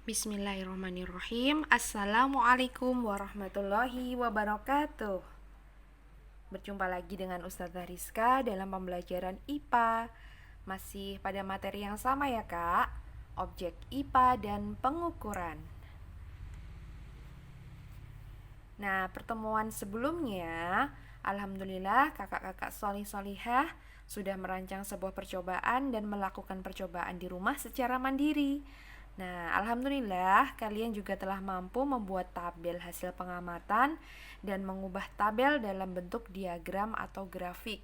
Bismillahirrahmanirrahim. Assalamualaikum warahmatullahi wabarakatuh. Berjumpa lagi dengan Ustazah Rizka dalam pembelajaran IPA. Masih pada materi yang sama ya kak, objek IPA dan pengukuran. Nah, pertemuan sebelumnya alhamdulillah kakak-kakak solih-solihah sudah merancang sebuah percobaan dan melakukan percobaan di rumah secara mandiri. Nah, alhamdulillah kalian juga telah mampu membuat tabel hasil pengamatan dan mengubah tabel dalam bentuk diagram atau grafik.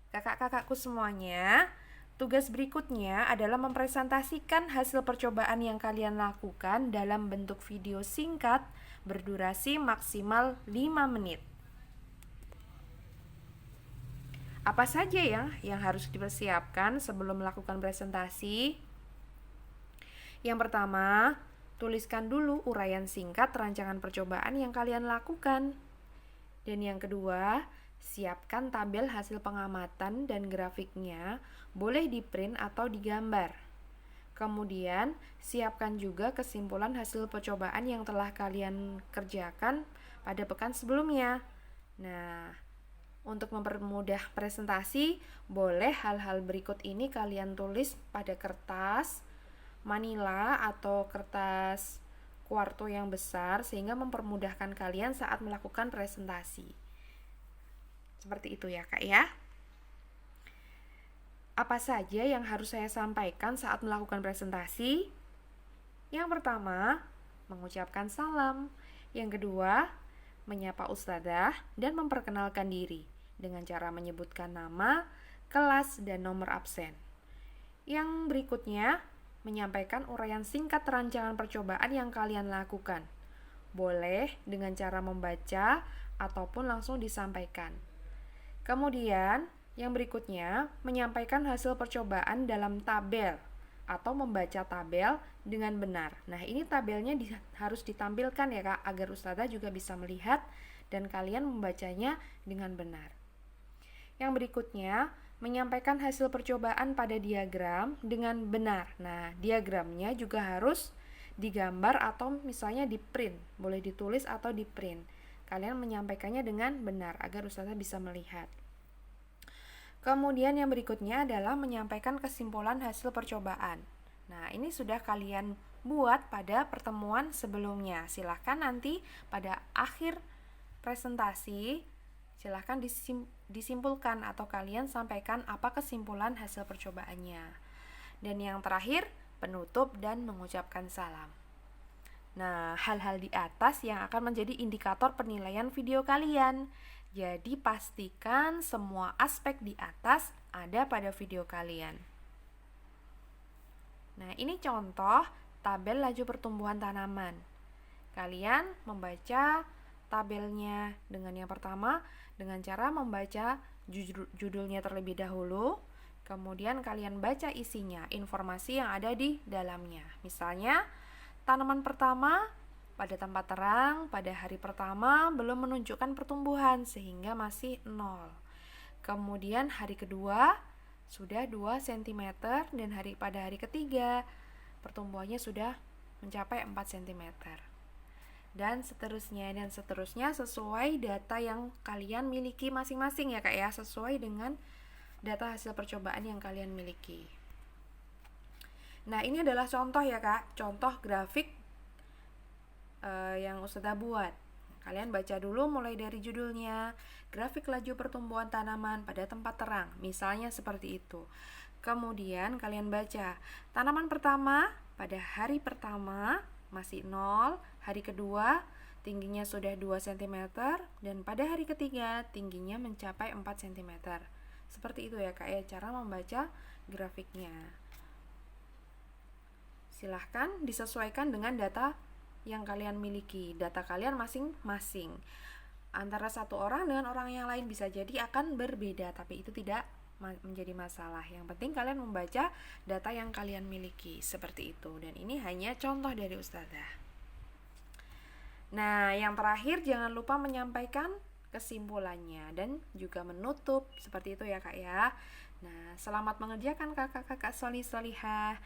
Kakak-kakakku semuanya, tugas berikutnya adalah mempresentasikan hasil percobaan yang kalian lakukan dalam bentuk video singkat berdurasi maksimal 5 menit. Apa saja yang harus dipersiapkan sebelum melakukan presentasi? Yang pertama, tuliskan dulu uraian singkat rancangan percobaan yang kalian lakukan. Dan yang kedua, siapkan tabel hasil pengamatan dan grafiknya, boleh di-print atau digambar. Kemudian, siapkan juga kesimpulan hasil percobaan yang telah kalian kerjakan pada pekan sebelumnya. Nah, untuk mempermudah presentasi, boleh hal-hal berikut ini kalian tulis pada kertas manila atau kertas kuarto yang besar sehingga mempermudahkan kalian saat melakukan presentasi. Seperti itu ya kak ya. Apa saja yang harus saya sampaikan saat melakukan presentasi? Yang pertama, mengucapkan salam. Yang kedua, menyapa ustadzah dan memperkenalkan diri dengan cara menyebutkan nama, kelas, dan nomor absen. Yang berikutnya, menyampaikan uraian singkat rancangan percobaan yang kalian lakukan. Boleh dengan cara membaca ataupun langsung disampaikan. Kemudian, yang berikutnya, menyampaikan hasil percobaan dalam tabel atau membaca tabel dengan benar. Nah, ini tabelnya harus ditampilkan ya kak, agar ustazah juga bisa melihat dan kalian membacanya dengan benar. Yang berikutnya, menyampaikan hasil percobaan pada diagram dengan benar. Nah, diagramnya juga harus digambar atau misalnya di print. Boleh ditulis atau di print. Kalian menyampaikannya dengan benar agar ustazah bisa melihat. Kemudian yang berikutnya adalah menyampaikan kesimpulan hasil percobaan. Nah, ini sudah kalian buat pada pertemuan sebelumnya. Silahkan nanti pada akhir presentasi silahkan disimpulkan atau kalian sampaikan apa kesimpulan hasil percobaannya. Dan yang terakhir, penutup dan mengucapkan salam. Nah, hal-hal di atas yang akan menjadi indikator penilaian video kalian. Jadi pastikan semua aspek di atas ada pada video kalian. Nah, ini contoh tabel laju pertumbuhan tanaman. Kalian membaca tabelnya dengan yang pertama dengan cara membaca judulnya terlebih dahulu, kemudian kalian baca isinya, informasi yang ada di dalamnya. Misalnya, tanaman pertama pada tempat terang pada hari pertama belum menunjukkan pertumbuhan sehingga masih 0. Kemudian hari kedua sudah 2 cm dan pada hari ketiga pertumbuhannya sudah mencapai 4 cm. Dan seterusnya sesuai data yang kalian miliki masing-masing ya kak ya, sesuai dengan data hasil percobaan yang kalian miliki. Nah, ini adalah contoh ya kak, contoh grafik yang ustazah buat. Kalian baca dulu mulai dari judulnya, grafik laju pertumbuhan tanaman pada tempat terang, misalnya seperti itu. Kemudian kalian baca, tanaman pertama pada hari pertama masih 0, hari kedua tingginya sudah 2 cm, dan pada hari ketiga tingginya mencapai 4 cm. Seperti itu ya kak ya, cara membaca grafiknya. Silahkan disesuaikan dengan data yang kalian miliki, data kalian masing-masing. Antara satu orang dengan orang yang lain bisa jadi akan berbeda, tapi itu tidak menjadi masalah. Yang penting kalian membaca data yang kalian miliki, seperti itu. Dan ini hanya contoh dari ustazah. Nah, yang terakhir jangan lupa menyampaikan kesimpulannya dan juga menutup, seperti itu ya kak ya. Nah, selamat mengerjakan kakak-kakak solih-solihah.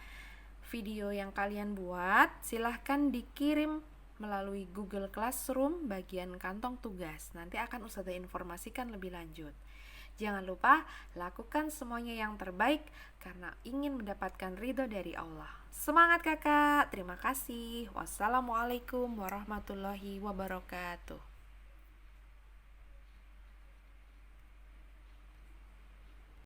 Video yang kalian buat silahkan dikirim melalui Google Classroom bagian kantong tugas. Nanti akan Ustazah informasikan lebih lanjut. Jangan lupa lakukan semuanya yang terbaik karena ingin mendapatkan ridho dari Allah. Semangat kakak, terima kasih. Wassalamualaikum warahmatullahi wabarakatuh.